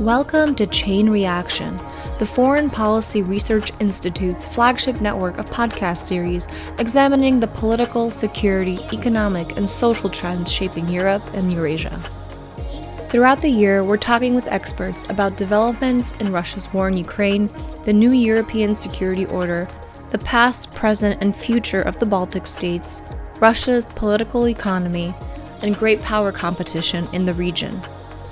Welcome to Chain Reaction, the Foreign Policy Research Institute's flagship network of podcast series examining the political, security, economic, and social trends shaping Europe and Eurasia. Throughout the year, we're talking with experts about developments in Russia's war in Ukraine, the new European security order, the past, present, and future of the Baltic states, Russia's political economy, and great power competition in the region.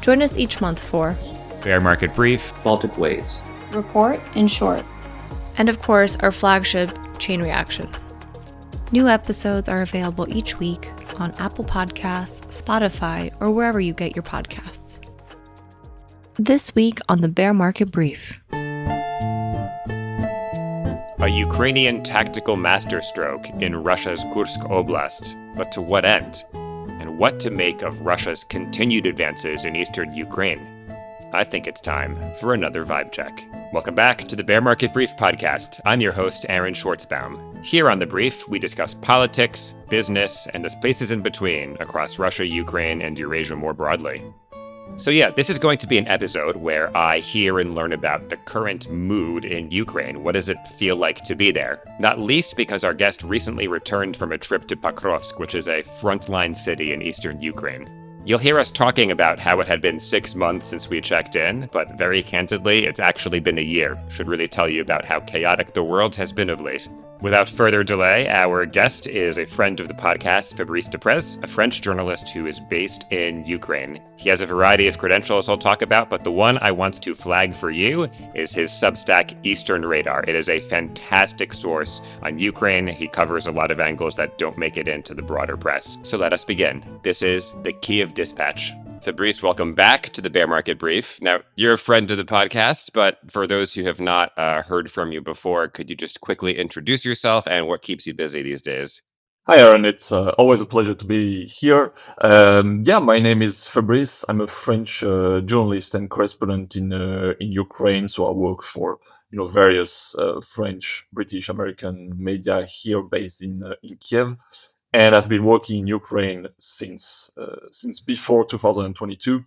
Join us each month for Bear Market Brief, Baltic Ways, Report in Short, and of course, our flagship, Chain Reaction. New episodes are available each week on Apple Podcasts, Spotify, or wherever you get your podcasts. This week on the Bear Market Brief. a Ukrainian tactical masterstroke in Russia's Kursk Oblast, but to what end? And what to make of Russia's continued advances in eastern Ukraine? I think it's time for another vibe check. Welcome back to the Bear Market Brief podcast. I'm your host, Aaron Schwartzbaum. Here on The Brief, we discuss politics, business, and the spaces in between across Russia, Ukraine, and Eurasia more broadly. So yeah, this is going to be an episode where I hear and learn about the current mood in Ukraine. What does it feel like to be there? Not least because our guest recently returned from a trip to Pokrovsk, which is a frontline city in eastern Ukraine. You'll hear us talking about how it had been 6 months since we checked in, but very candidly, it's actually been a year. Should really tell you about how chaotic the world has been of late. Without further delay, our guest is a friend of the podcast, Fabrice Deprez, a French journalist who is based in Ukraine. He has a variety of credentials I'll talk about, but the one I want to flag for you is his Substack Eastern Radar. It is a fantastic source on Ukraine. He covers a lot of angles that don't make it into the broader press. So let us begin. This is the Kyiv Dispatch. Fabrice, welcome back to the Bear Market Brief. Now, you're a friend of the podcast, but for those who have not heard from you before, could you just quickly introduce yourself and what keeps you busy these days? Hi, Aaron. It's always a pleasure to be here. My name is Fabrice. I'm a French journalist and correspondent in Ukraine. So I work for various French, British, American media here based in Kiev. And I've been working in Ukraine since before 2022.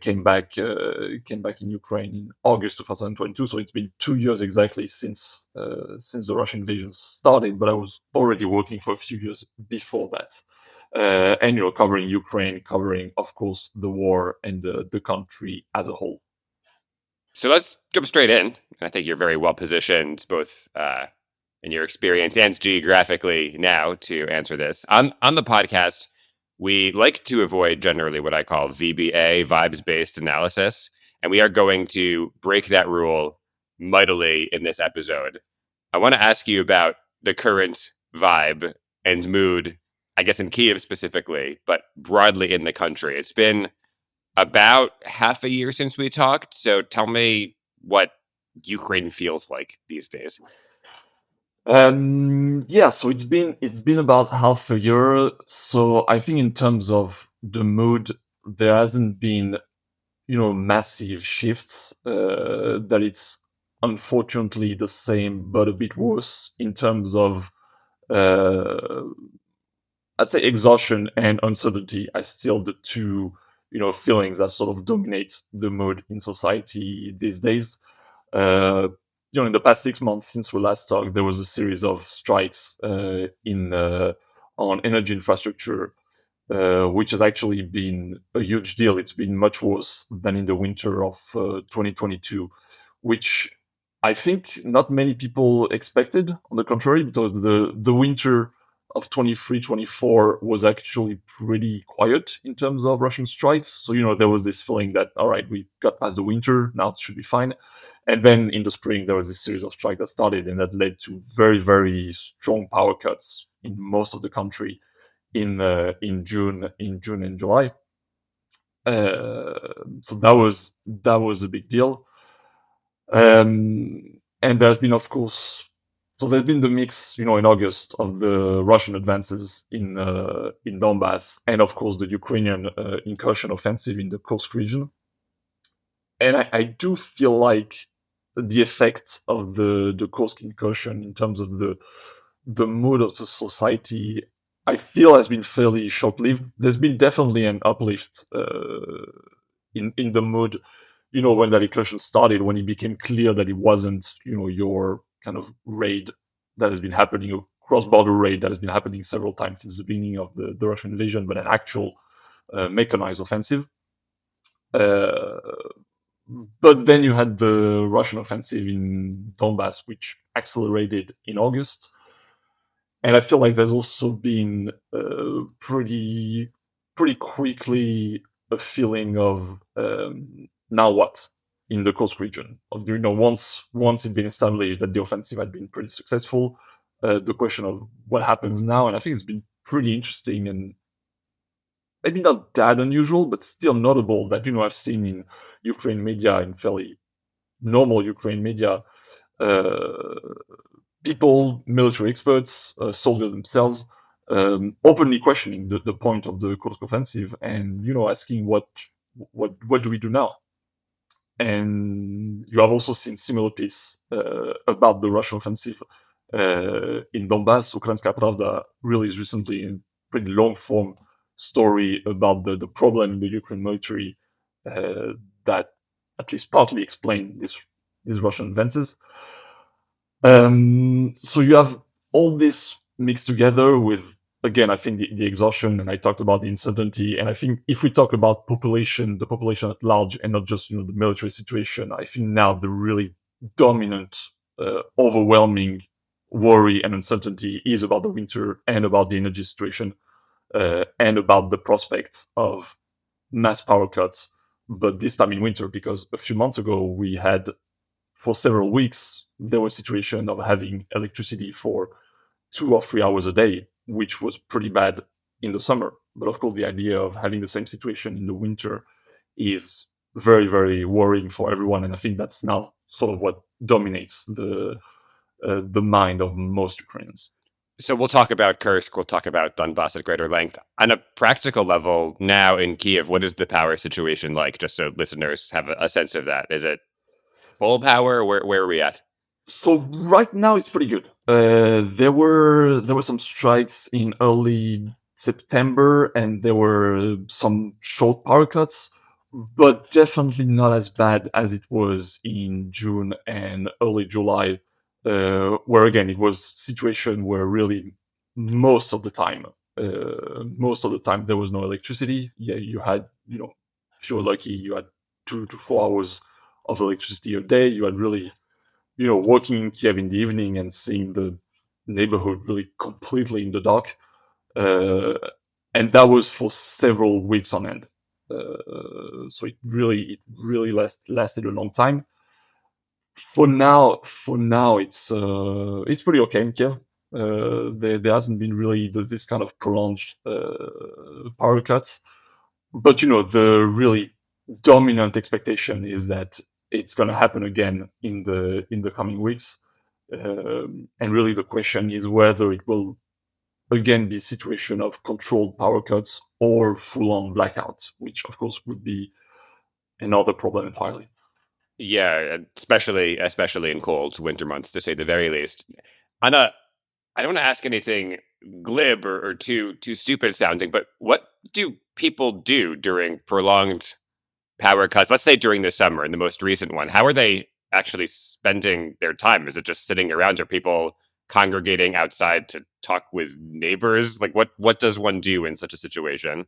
Came back in Ukraine in August 2022. So it's been 2 years exactly since the Russian invasion started. But I was already working for a few years before that, and covering Ukraine, covering of course the war and the country as a whole. So let's jump straight in. I think you're very well positioned, both in your experience and geographically now, to answer this. On the podcast, we like to avoid generally what I call VBA, vibes-based analysis, and we are going to break that rule mightily in this episode. I want to ask you about the current vibe and mood, I guess in Kyiv specifically, but broadly in the country. It's been about half a year since we talked, so tell me what Ukraine feels like these days. So it's been about half a year. So I think in terms of the mood, there hasn't been, massive shifts. That it's unfortunately the same, but a bit worse in terms of, I'd say exhaustion and uncertainty are still the two, feelings that sort of dominate the mood in society these days. In the past 6 months since we last talked, there was a series of strikes on energy infrastructure, which has actually been a huge deal. It's been much worse than in the winter of 2022, which I think not many people expected. On the contrary, because the winter of 23-24 was actually pretty quiet in terms of Russian strikes. So, there was this feeling that, all right, we got past the winter, now it should be fine. And then in the spring, there was a series of strikes that started, and that led to very, very strong power cuts in most of the country in June and July. So that was a big deal. And there's been, of course, there's been the mix, in August of the Russian advances in Donbass, and of course the Ukrainian incursion offensive in the Kursk region. And I do feel like the effect of the Kursk incursion in terms of the mood of the society, I feel has been fairly short-lived. There's been definitely an uplift in the mood when that incursion started, when it became clear that it wasn't, your kind of raid that has been happening, a cross-border raid that has been happening several times since the beginning of the Russian invasion, but an actual mechanized offensive. Uh, but then you had the Russian offensive in Donbass, which accelerated in August. And I feel like there's also been pretty quickly a feeling of now what in the Kursk region. Of once it'd been established that the offensive had been pretty successful, the question of what happens now, and I think it's been pretty interesting and maybe not that unusual, but still notable that I've seen in Ukraine media, in fairly normal Ukraine media, uh, people, military experts, soldiers themselves, openly questioning the point of the Kursk offensive, and asking what do we do now? And you have also seen similar piece about the Russian offensive in Donbass. Ukrainska Pravda released recently a pretty long form story about the problem in the Ukraine military that at least partly explain these Russian advances. So you have all this mixed together with, again, I think the exhaustion, and I talked about the uncertainty. And I think if we talk about the population at large, and not just the military situation, I think now the really dominant, overwhelming worry and uncertainty is about the winter and about the energy situation, and about the prospect of mass power cuts, but this time in winter, because a few months ago we had, for several weeks, there was a situation of having electricity for 2 or 3 hours a day, which was pretty bad in the summer. But of course, the idea of having the same situation in the winter is very, very worrying for everyone. And I think that's now sort of what dominates the mind of most Ukrainians. So we'll talk about Kursk, we'll talk about Donbass at greater length. On a practical level, now in Kyiv, what is the power situation like? Just so listeners have a sense of that. Is it full power? Where are we at? So right now it's pretty good. There were some strikes in early September, and there were some short power cuts, but definitely not as bad as it was in June and early July, where again it was situation where really most of the time, there was no electricity. Yeah, you had, if you were lucky, you had 2 to 4 hours of electricity a day. You had really, working in Kiev in the evening and seeing the neighborhood really completely in the dark. Uh, and that was for several weeks on end. So it really lasted a long time. For now, it's pretty okay in Kiev. There hasn't been really this kind of prolonged power cuts, but the really dominant expectation is that it's going to happen again in the coming weeks. And really, the question is whether it will again be a situation of controlled power cuts or full-on blackouts, which of course would be another problem entirely. Yeah, especially in cold winter months, to say the very least. On a, I don't want to ask anything glib or too stupid sounding, but what do people do during prolonged power cuts? Let's say during the summer, in the most recent one, how are they actually spending their time? Is it just sitting around? Are people congregating outside to talk with neighbors? Like, what does one do in such a situation?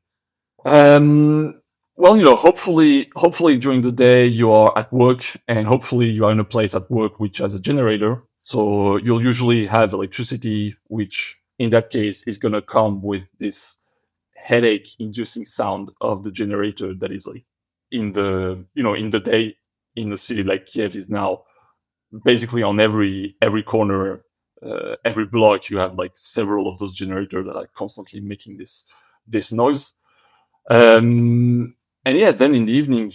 Um, well, hopefully during the day you are at work, and hopefully you are in a place at work which has a generator. So you'll usually have electricity, which in that case is going to come with this headache-inducing sound of the generator that is like in the day in a city like Kiev is now basically on every corner, every block you have like several of those generators that are constantly making this noise. And yeah, then in the evening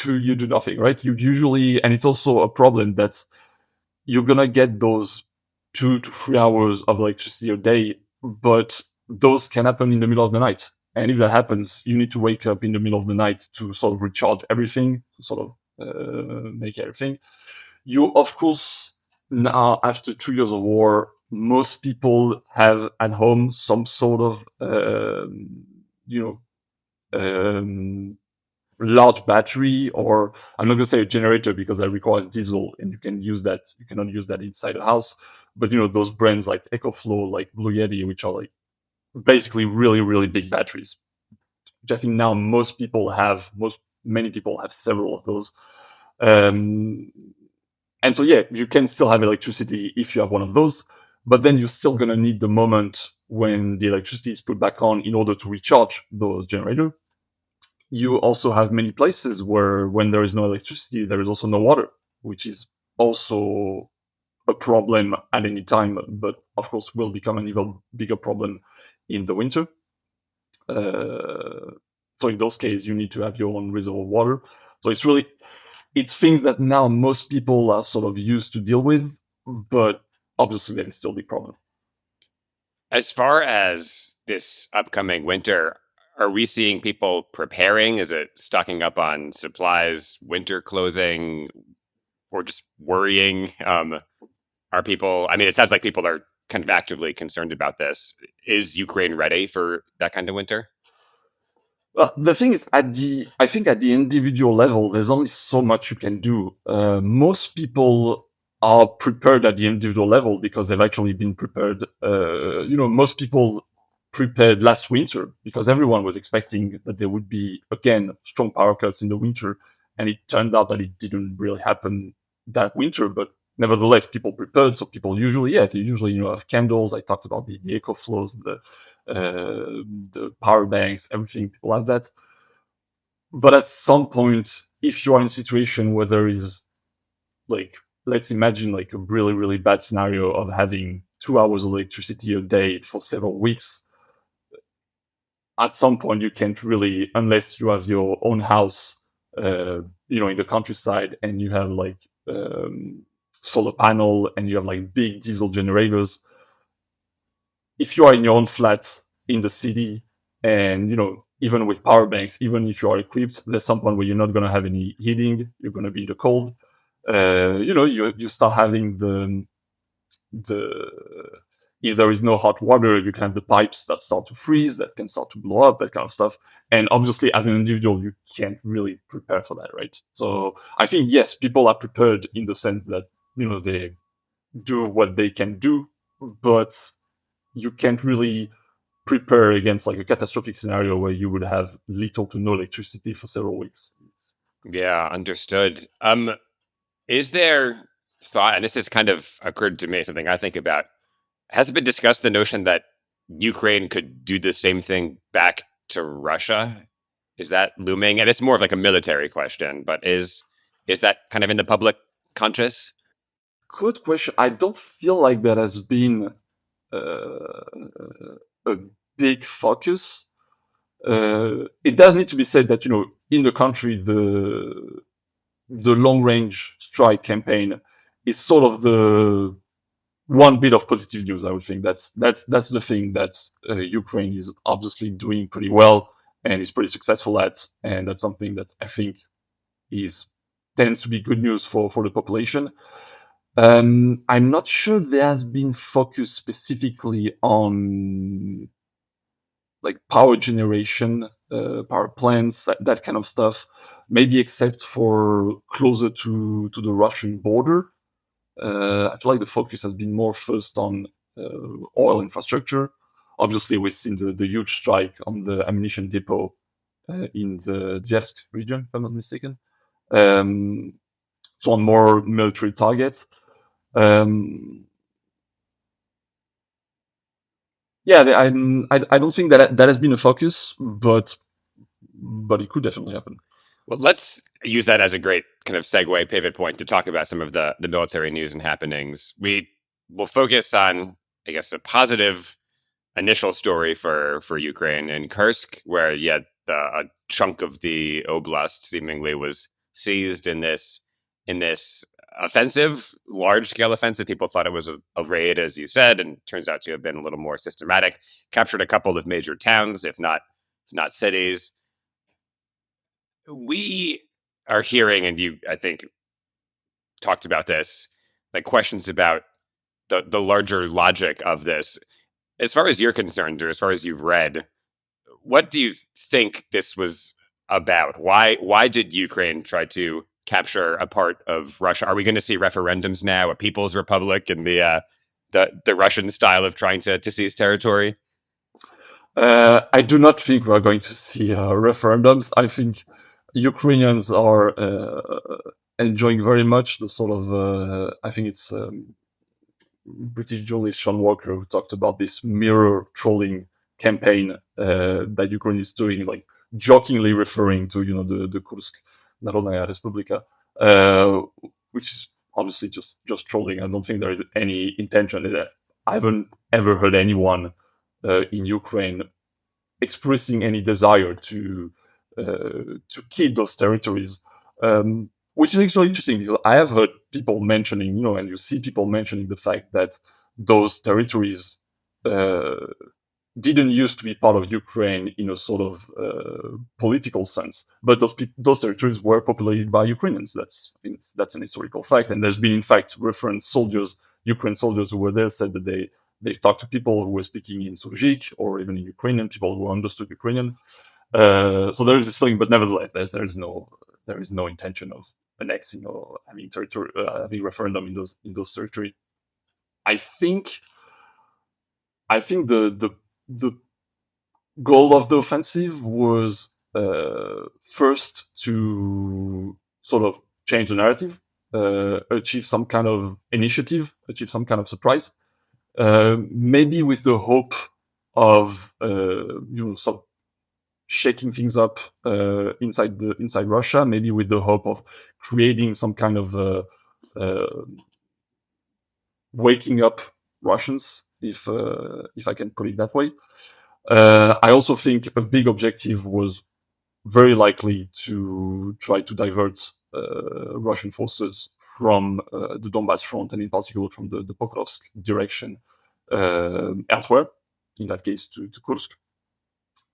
you do nothing, right? You usually, and it's also a problem that you're gonna get those 2 to 3 hours of electricity a day, but those can happen in the middle of the night. And if that happens, you need to wake up in the middle of the night to sort of recharge everything, to sort of make everything. You, of course, now after 2 years of war, most people have at home some sort of, you know, um, large battery, or I'm not going to say a generator because that requires diesel and you cannot use that inside a house. But those brands like EcoFlow, like Blue Yeti, which are like basically really, really big batteries, which I think now many people have several of those. Um, and so, yeah, you can still have electricity if you have one of those, but then you're still going to need the moment when the electricity is put back on in order to recharge those generators. You also have many places where when there is no electricity, there is also no water, which is also a problem at any time, but of course will become an even bigger problem in the winter. So in those cases, you need to have your own reservoir of water. So it's things that now most people are sort of used to deal with, but obviously that is still a big problem. As far as this upcoming winter, are we seeing people preparing? Is it stocking up on supplies, winter clothing, or just worrying? Are people, I mean, it sounds like people are kind of actively concerned about this. Is Ukraine ready for that kind of winter? Well, the thing is, I think at the individual level, there's only so much you can do. Most people are prepared at the individual level because they've actually been prepared. Most people prepared last winter because everyone was expecting that there would be again strong power cuts in the winter, and it turned out that it didn't really happen that winter. But nevertheless, people prepared. So people they usually have candles. I talked about the eco flows, the power banks, everything. People have that. But at some point, if you are in a situation where there is, like, let's imagine like a really, really bad scenario of having 2 hours of electricity a day for several weeks, at some point you can't really, unless you have your own house, in the countryside, and you have like solar panel and you have like big diesel generators. If you are in your own flat in the city, and even with power banks, even if you are equipped, there's some point where you're not going to have any heating, you're going to be in the cold. You start having the if there is no hot water, you can have the pipes that start to freeze, that can start to blow up, that kind of stuff. And obviously, as an individual, you can't really prepare for that, right? So I think, yes, people are prepared in the sense that they do what they can do, but you can't really prepare against like a catastrophic scenario where you would have little to no electricity for several weeks. Yeah, understood. Is there thought, and this has kind of occurred to me, something I think about, has it been discussed the notion that Ukraine could do the same thing back to Russia? Is that looming? And it's more of like a military question, but is that kind of in the public conscious? Good question. I don't feel like that has been uh, a big focus. It does need to be said that in the country, the long range strike campaign is sort of the one bit of positive news. I would think that's the thing that Ukraine is obviously doing pretty well and is pretty successful at, and that's something that I think is tends to be good news for the population. I'm not sure there has been focus specifically on like power generation, power plants, that kind of stuff. Maybe except for closer to the Russian border. I feel like the focus has been more first on oil infrastructure. Obviously, we've seen the huge strike on the ammunition depot in the Dversk region, if I'm not mistaken. Um, so on more military targets. Um, yeah, I don't think that has been a focus, but it could definitely happen. Well, let's use that as a great kind of segue pivot point to talk about some of the military news and happenings. We will focus on, I guess, a positive initial story for Ukraine in Kursk, where yet a chunk of the oblast seemingly was seized in this offensive, large scale offensive. People thought it was a raid, as you said, and turns out to have been a little more systematic. Captured a couple of major towns, if not cities. We are hearing, and you, I think, talked about this, like questions about the larger logic of this. As far as you're concerned, or as far as you've read, what do you think this was about? Why did Ukraine try to capture a part of Russia? Are we going to see referendums now, a people's republic, and the Russian style of trying to seize territory? I do not think we're going to see referendums. I think Ukrainians are enjoying very much the sort of, I think it's British journalist Sean Walker who talked about this mirror trolling campaign that Ukraine is doing, like jokingly referring to, the Kursk Narodnaya Respublika, which is obviously just trolling. I don't think there is any intention in that. I haven't ever heard anyone in Ukraine expressing any desire to keep those territories, which is actually interesting because I have heard people mentioning, and you see people mentioning the fact that those territories didn't used to be part of Ukraine in a sort of political sense, but those territories were populated by Ukrainians. I think that's an historical fact, and there's been in fact referenced Ukraine soldiers who were there said that they talked to people who were speaking in Surgic or even in Ukrainian, people who understood Ukrainian. So there is this feeling, but nevertheless, there is no intention of annexing or having territory, having referendum in those territories. I think the goal of the offensive was first to sort of change the narrative, achieve some kind of initiative, achieve some kind of surprise, maybe with the hope of sort of shaking things up inside Russia, maybe with the hope of creating some kind of waking up Russians, if I can put it that way. I also think a big objective was very likely to try to divert Russian forces from the Donbass front, and in particular from the Pokrovsk direction elsewhere, in that case to Kursk.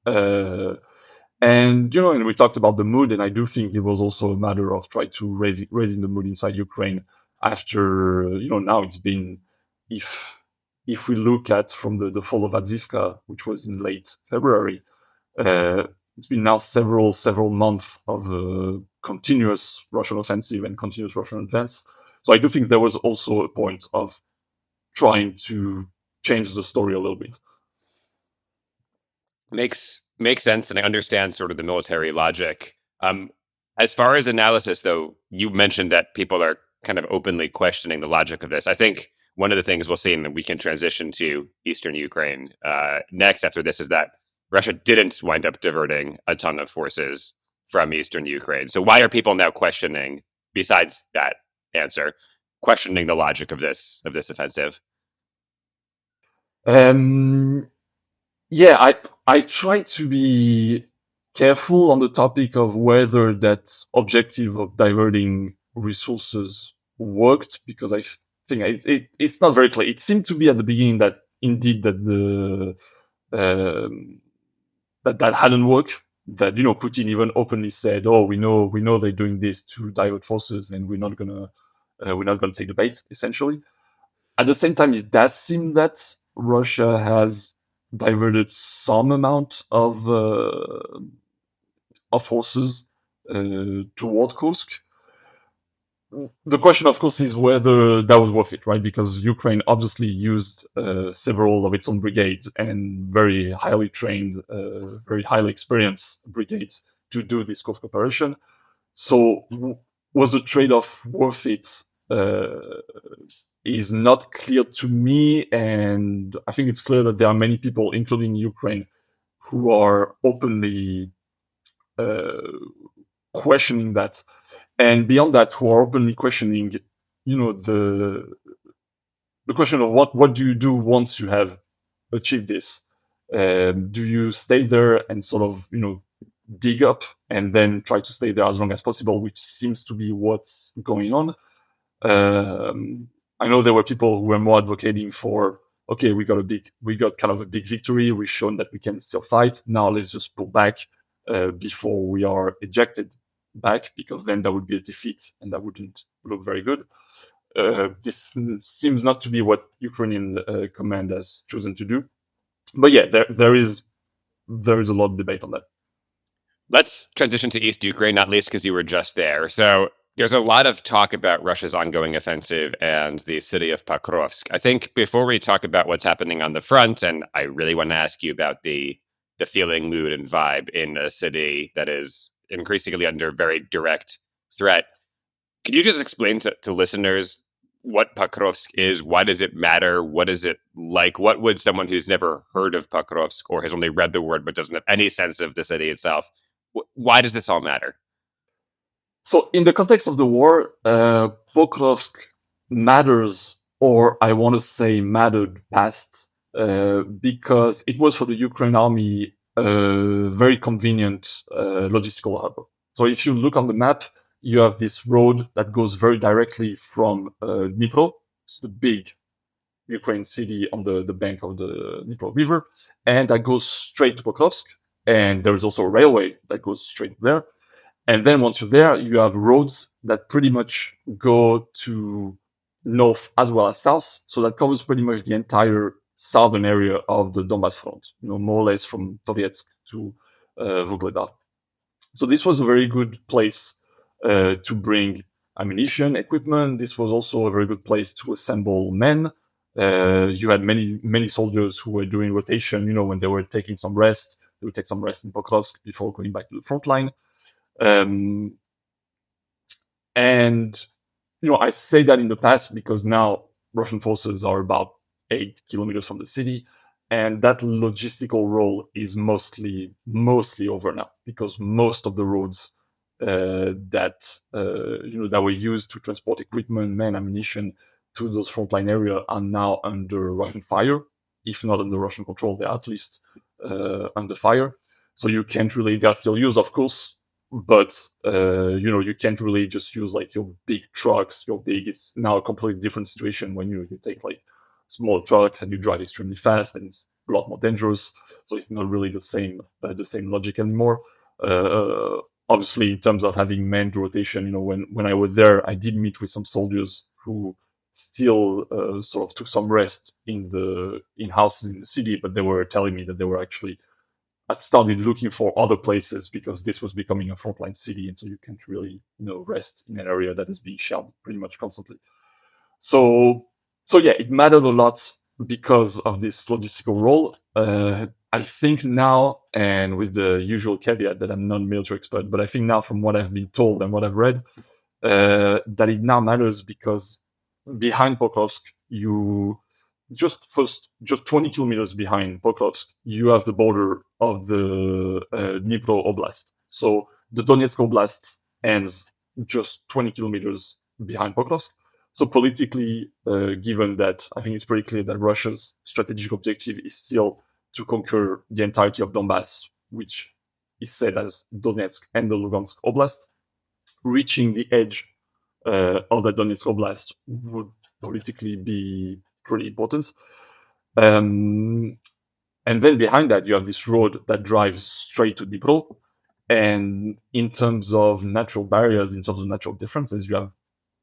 And we talked about the mood, and I do think it was also a matter of trying to raising the mood inside Ukraine after now it's been, if we look at from the fall of Avdiivka, which was in late February, it's been now several months of continuous Russian offensive and continuous Russian advance. So I do think there was also a point of trying to change the story a little bit. Makes sense, and I understand sort of the military logic. As far as analysis, though, you mentioned that people are kind of openly questioning the logic of this. I think one of the things we'll see, and we can transition to Eastern Ukraine next after this, is that Russia didn't wind up diverting a ton of forces from Eastern Ukraine. So why are people now questioning, besides that answer, questioning the logic of this offensive? Yeah, I try to be careful on the topic of whether that objective of diverting resources worked, because I think it's not very clear. It seemed to be at the beginning that indeed that that hadn't worked. That Putin even openly said, "Oh, we know they're doing this to divert forces, and we're not gonna take the bait." Essentially, at the same time, it does seem that Russia has diverted some amount of forces toward Kursk. The question, of course, is whether that was worth it, right? Because Ukraine obviously used several of its own brigades and very highly trained, very highly experienced brigades to do this Kursk operation. So, was the trade-off worth it? Is not clear to me, and I think it's clear that there are many people, including Ukraine, who are openly questioning that, and beyond that, who are openly questioning, the question of what do you do once you have achieved this? Do you stay there and sort of dig up and then try to stay there as long as possible, which seems to be what's going on? I know there were people who were more advocating for, okay, we got kind of a big victory. We've shown that we can still fight. Now let's just pull back before we are ejected back, because then that would be a defeat and that wouldn't look very good. This seems not to be what Ukrainian command has chosen to do. But yeah, there is a lot of debate on that. Let's transition to East Ukraine, not least because you were just there. So there's a lot of talk about Russia's ongoing offensive and the city of Pokrovsk. I think before we talk about what's happening on the front, and I really want to ask you about the feeling, mood, and vibe in a city that is increasingly under very direct threat. Could you just explain to listeners what Pokrovsk is? Why does it matter? What is it like? What would someone who's never heard of Pokrovsk or has only read the word but doesn't have any sense of the city itself? Why does this all matter? So, in the context of the war, Pokrovsk matters, or I want to say mattered past, because it was for the Ukraine army a very convenient logistical hub. So, if you look on the map, you have this road that goes very directly from Dnipro, it's the big Ukraine city on the bank of the Dnipro River, and that goes straight to Pokrovsk. And there is also a railway that goes straight there. And then once you're there, you have roads that pretty much go to north as well as south. So that covers pretty much the entire southern area of the Donbas front, more or less from Donetsk to Vuhledar. So this was a very good place to bring ammunition, equipment. This was also a very good place to assemble men. You had many soldiers who were doing rotation. When they were taking some rest, they would take some rest in Pokrovsk before going back to the front line. And I say that in the past because now Russian forces are about 8 kilometers from the city, and that logistical role is mostly over now because most of the roads that were used to transport equipment, men, ammunition to those frontline areas are now under Russian fire. If not under Russian control, they're at least under fire. So you can't really. They're still used, of course, but you can't really just use like your big trucks. It's now a completely different situation when you take like small trucks and you drive extremely fast, and it's a lot more dangerous. So it's not really the same logic anymore. Obviously, in terms of having manned rotation, when I was there, I did meet with some soldiers who still sort of took some rest in houses in the city, but they were telling me that they were actually had started looking for other places because this was becoming a frontline city, and so you can't really rest in an area that is being shelled pretty much constantly. So yeah, it mattered a lot because of this logistical role. I think now, and with the usual caveat that I'm not a military expert, but I think now from what I've been told and what I've read, that it now matters because behind Pokrovsk, you just 20 kilometers behind Pokrovsk, you have the border of the Dnipro Oblast. So the Donetsk Oblast ends just 20 kilometers behind Pokrovsk. So politically, given that I think it's pretty clear that Russia's strategic objective is still to conquer the entirety of Donbass, which is said as Donetsk and the Lugansk Oblast, reaching the edge of the Donetsk Oblast would politically be pretty important. And then behind that, you have this road that drives straight to Dnipro. And in terms of natural barriers, in terms of natural differences, you have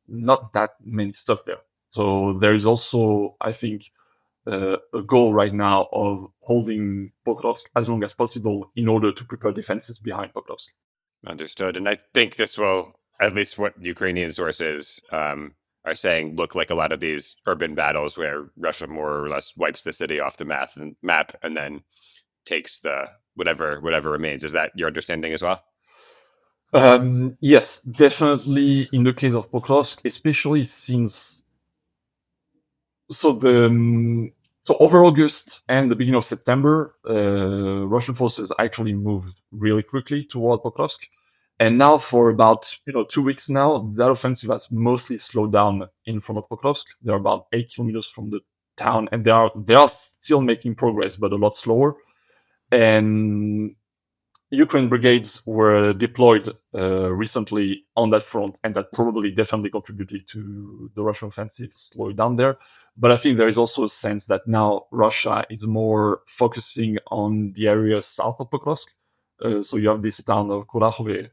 not that many stuff there. So there is also, I think, a goal right now of holding Pokrovsk as long as possible in order to prepare defenses behind Pokrovsk. Understood. And I think this will, at least what Ukrainian sources are saying, look like a lot of these urban battles where Russia more or less wipes the city off the map and then takes the whatever remains. Is that your understanding as well? Yes, definitely in the case of Pokrovsk, especially since so over August and the beginning of September, Russian forces actually moved really quickly toward Pokrovsk. And now for about 2 weeks now, that offensive has mostly slowed down in front of Pokrovsk. They're about 8 kilometers from the town, and they are still making progress, but a lot slower. And Ukraine brigades were deployed recently on that front, and that probably definitely contributed to the Russian offensive slowing down there. But I think there is also a sense that now Russia is more focusing on the area south of Pokrovsk. So you have this town of Kurakhove,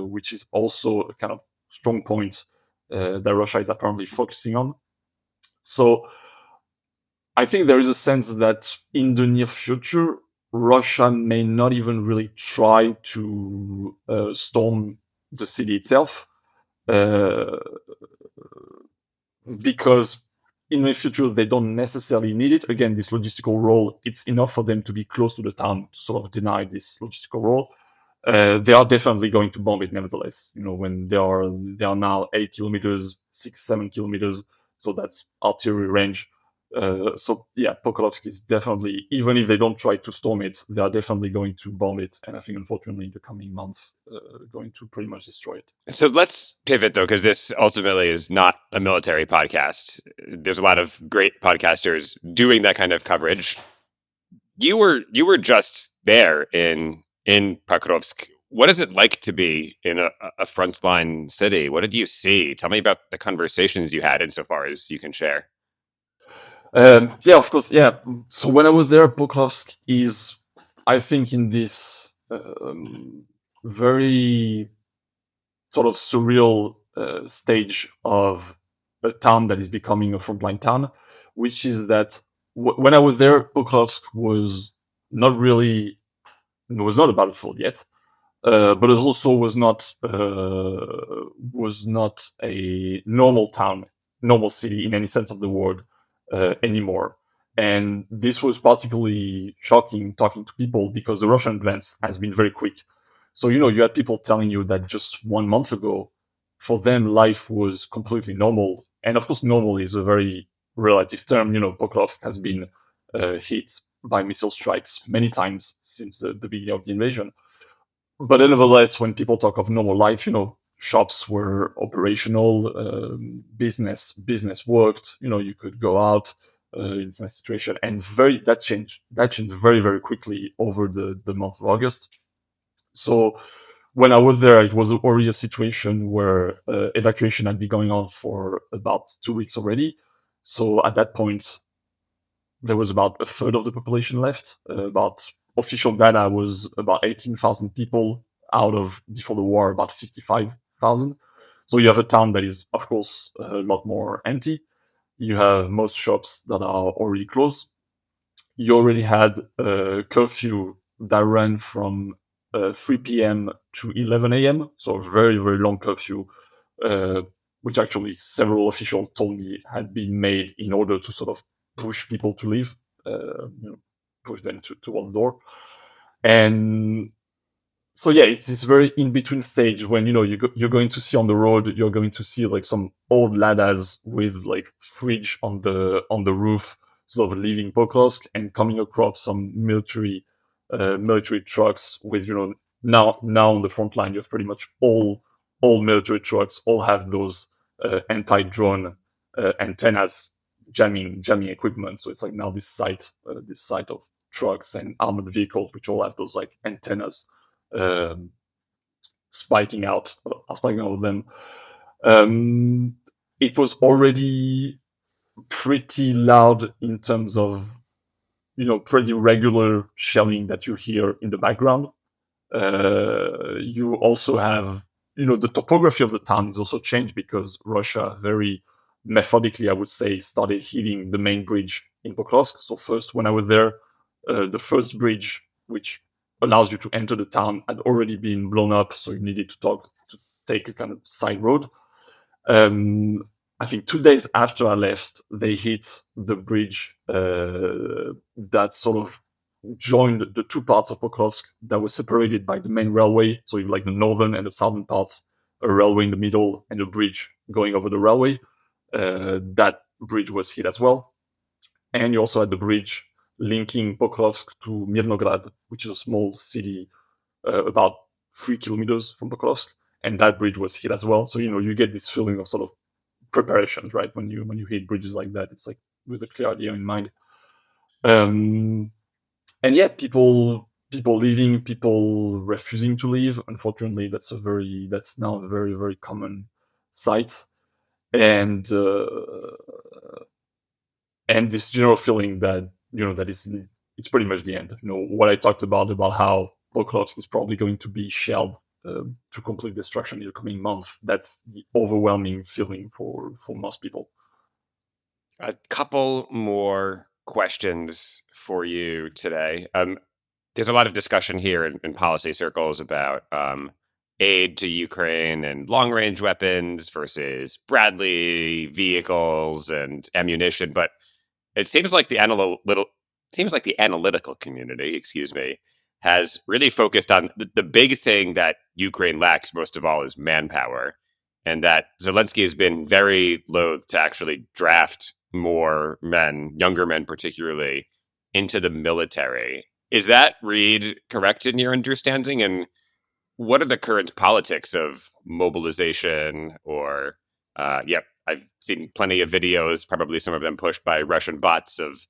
which is also a kind of strong point that Russia is apparently focusing on. So I think there is a sense that in the near future, Russia may not even really try to storm the city itself, uh, because in the future they don't necessarily need it. Again, this logistical role, it's enough for them to be close to the town to sort of deny this logistical role. They are definitely going to bomb it nevertheless. When they are now 8 kilometers, 6, 7 kilometers, so that's artillery range. So yeah, Pokrovsk is definitely, even if they don't try to storm it, they are definitely going to bomb it, and I think unfortunately in the coming months, going to pretty much destroy it. So let's pivot though, because this ultimately is not a military podcast. There's a lot of great podcasters doing that kind of coverage. You were just there in Pokrovsk. What is it like to be in a frontline city? What did you see? Tell me about the conversations you had, insofar as you can share. Yeah, of course. Yeah. So when I was there, Pokrovsk is, I think, in this very sort of surreal stage of a town that is becoming a frontline town, which is that when I was there, Pokrovsk not really was not a battlefield yet, but it also was not a normal town, normal city in any sense of the word anymore. And this was particularly shocking talking to people because the Russian advance has been very quick. So you had people telling you that just 1 month ago, for them life was completely normal. And of course, normal is a very relative term. Pokrovsk has been hit by missile strikes many times since the beginning of the invasion. But nevertheless, when people talk of normal life, shops were operational, business worked. You could go out. It's a nice situation, and that changed very very quickly over the month of August. So when I was there, it was already a situation where evacuation had been going on for about 2 weeks already. So at that point, there was about a third of the population left. About official data was about 18,000 people out of, before the war, about 55,000. So you have a town that is, of course, a lot more empty. You have most shops that are already closed. You already had a curfew that ran from 3 p.m. to 11 a.m. So a very, very long curfew, uh, which actually several officials told me had been made in order to sort of push people to leave, push them toward the door. And so yeah, it's this very in between stage when you're going to see on the road, you're going to see like some old ladas with like fridge on the roof, sort of leaving Pokrovsk and coming across some military trucks with now on the front line. You have pretty much all military trucks all have those anti-drone antennas, jamming equipment. So it's like now this site of trucks and armored vehicles which all have those like antennas um, spiking out of them. Um, it was already pretty loud in terms of pretty regular shelling that you hear in the background. You also have the topography of the town is also changed because Russia very methodically, I would say, started hitting the main bridge in Pokrovsk. So first, when I was there, the first bridge, which allows you to enter the town, had already been blown up, so you needed to take a kind of side road. Um, I think 2 days after I left, they hit the bridge that sort of joined the two parts of Pokrovsk that were separated by the main railway. So you have like the northern and the southern parts, a railway in the middle, and a bridge going over the railway. That bridge was hit as well. And you also had the bridge linking Pokrovsk to Mirnograd, which is a small city about 3 kilometers from Pokrovsk. And that bridge was hit as well. So you get this feeling of sort of preparations, right? When you hit bridges like that, it's like with a clear idea in mind. Um, and yeah, people leaving, people refusing to leave. Unfortunately, that's now a very very common sight, and this general feeling that it's pretty much the end. What I talked about how Pokrovsk is probably going to be shelled to complete destruction in the coming month. That's the overwhelming feeling for most people. A couple more questions for you today. there's a lot of discussion here in policy circles about aid to Ukraine and long-range weapons versus Bradley vehicles and ammunition, but it seems like the analytical community, excuse me, has really focused on the big thing that Ukraine lacks most of all is manpower, and that Zelensky has been very loath to actually draft more men, younger men particularly, into the military. Is that read correct in your understanding? And what are the current politics of mobilization or yep, I've seen plenty of videos, probably some of them pushed by Russian bots of,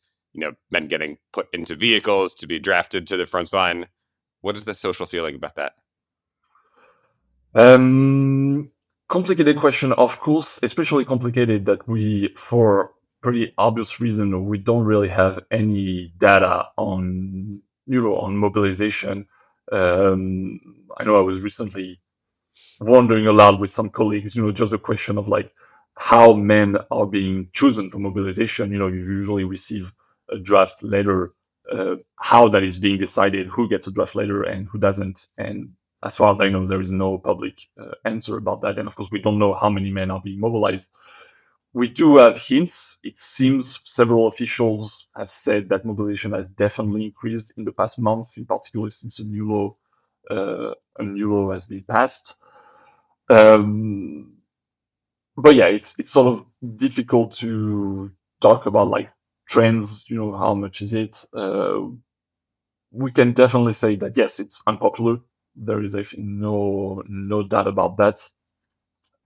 men getting put into vehicles to be drafted to the front line. What is the social feeling about that? Um, Complicated question, of course, especially complicated that we, for pretty obvious reason, we don't really have any data on, on mobilization. I know I was recently wondering aloud with some colleagues, just the question of like how men are being chosen for mobilization. You usually receive a draft letter, how that is being decided, who gets a draft letter and who doesn't. And as far as I know, there is no public answer about that. And of course, we don't know how many men are being mobilized. We do have hints. It seems several officials have said that mobilization has definitely increased in the past month, in particular since a new law has been passed. Um, but yeah, it's sort of difficult to talk about like trends. How much is it? We can definitely say that yes, it's unpopular. There is actually no doubt about that.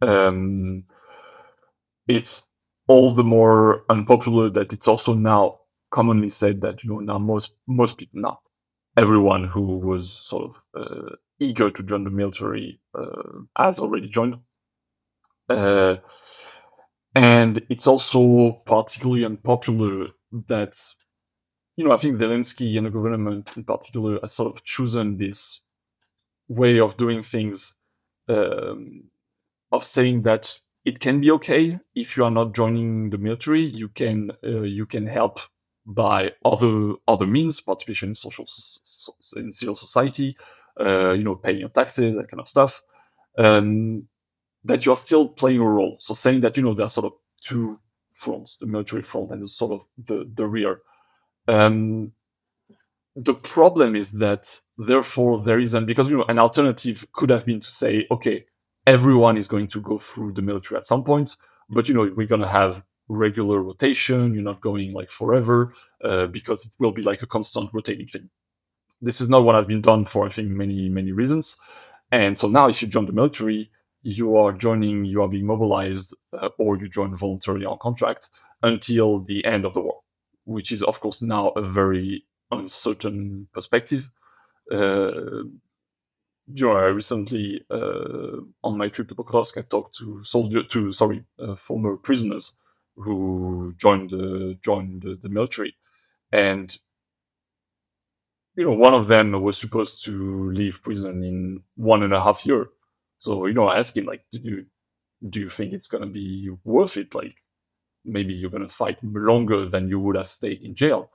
Um, it's all the more unpopular that it's also now commonly said that now most people, now everyone who was sort of eager to join the military has already joined. Uh, and it's also particularly unpopular that, I think Zelensky and the government in particular has sort of chosen this way of doing things, um, of saying that it can be okay if you are not joining the military. You can help by other means, participation in in civil society, paying your taxes, that kind of stuff. Um, that you're still playing a role. So saying that there are sort of two fronts, the military front and the sort of the rear. Um, the problem is that therefore there isn't, because an alternative could have been to say, okay, everyone is going to go through the military at some point, but we're going to have regular rotation. You're not going like forever, because it will be like a constant rotating thing. This is not what has been done for I think many reasons. And so now, if you join the military, you are being mobilized, or you join voluntarily on contract until the end of the war, which is, of course, now a very uncertain perspective. Uh, I recently, on my trip to Pokrovsk, I talked to former prisoners who joined the military, and one of them was supposed to leave prison in 1.5 years. So, I asked him, like, do you think it's gonna be worth it? Like, maybe you're gonna fight longer than you would have stayed in jail.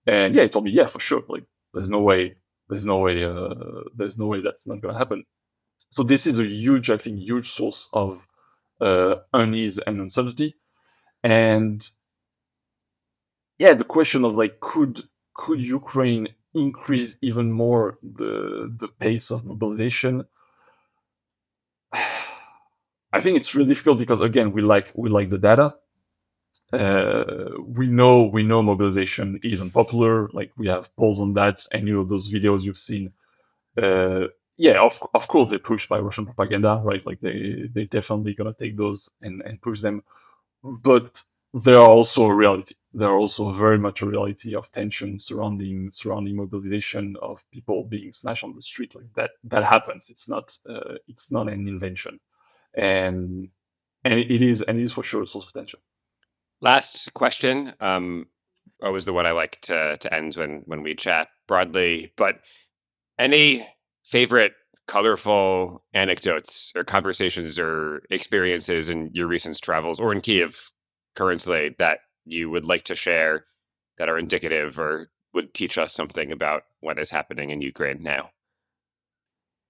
And yeah, he told me, yeah, for sure. Like, there's no way that's not gonna happen. So this is a huge source of unease and uncertainty. And yeah, the question of like, could Ukraine increase even more the pace of mobilization? I think it's really difficult because again, we like the data. We know mobilization is unpopular. Like we have polls on that, and those videos you've seen. Yeah, of course they're pushed by Russian propaganda, right? Like they definitely gonna take those and push them. But there are also a reality. There are also very much a reality of tension surrounding mobilization, of people being smashed on the street. Like that happens. It's not an invention, and it is for sure a source of tension. Last question. Always the one I like to end when we chat broadly, but any favorite colorful anecdotes or conversations or experiences in your recent travels or in Kyiv currently that you would like to share that are indicative or would teach us something about what is happening in Ukraine now?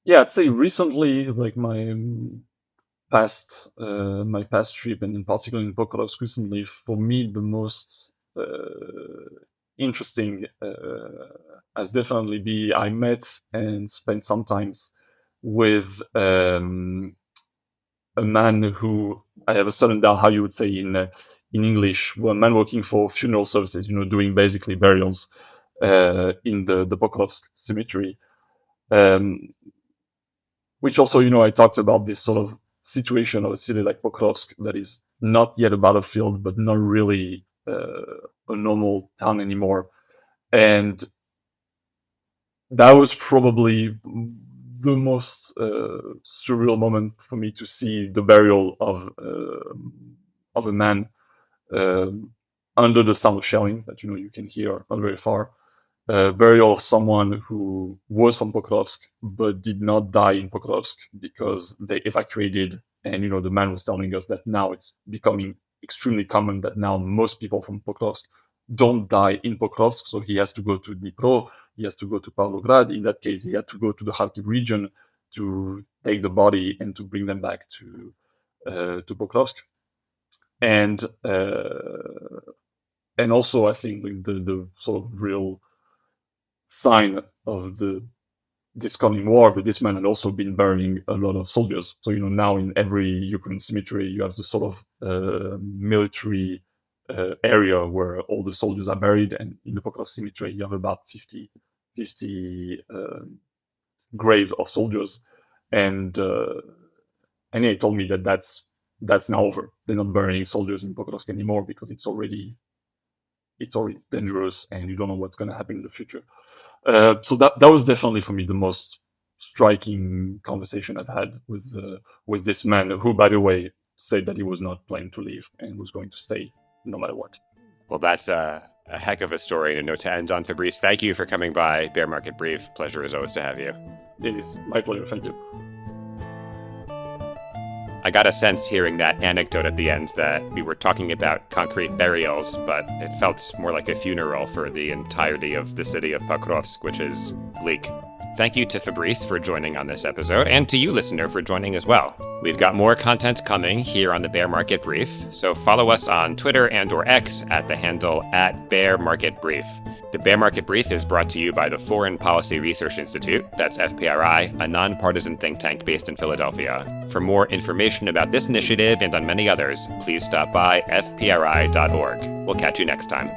Yeah, I'd say recently, like my past trip, and in particular in Pokrovsk recently, for me the most interesting has definitely be I met and spent some times with a man who I have a certain doubt how you would say in English, a man working for funeral services, doing basically burials in the Pokrovsk cemetery. Um, which also, I talked about this sort of situation of a city like Pokrovsk that is not yet a battlefield, but not really a normal town anymore. And that was probably the most surreal moment for me to see the burial of a man under the sound of shelling that you can hear not very far. Burial of someone who was from Pokrovsk but did not die in Pokrovsk because they evacuated. And the man was telling us that now it's becoming extremely common that now most people from Pokrovsk don't die in Pokrovsk, so he has to go to Dnipro, he has to go to Pavlograd. In that case, he had to go to the Kharkiv region to take the body and to bring them back to Pokrovsk. And also, I think the sort of real sign of this coming war that this man had also been burying a lot of soldiers. So now in every Ukrainian cemetery you have the sort of military area where all the soldiers are buried, and in the Pokrovsk cemetery you have about 50 graves of soldiers, and he told me that that's now over. They're not burying soldiers in Pokrovsk anymore because it's already dangerous, and you don't know what's going to happen in the future. So that was definitely for me the most striking conversation I've had with this man, who, by the way, said that he was not planning to leave and was going to stay no matter what. Well, that's a heck of a story and a note to end on. Fabrice, thank you for coming by Bear Market Brief. Pleasure as always to have you. It is my pleasure. Thank you. I got a sense hearing that anecdote at the end that we were talking about concrete burials, but it felt more like a funeral for the entirety of the city of Pokrovsk, which is bleak. Thank you to Fabrice for joining on this episode, and to you, listener, for joining as well. We've got more content coming here on the Bear Market Brief, so follow us on Twitter and/or X at the handle @BearMarketBrief. The Bear Market Brief is brought to you by the Foreign Policy Research Institute, that's FPRI, a nonpartisan think tank based in Philadelphia. For more information about this initiative and on many others, please stop by fpri.org. We'll catch you next time.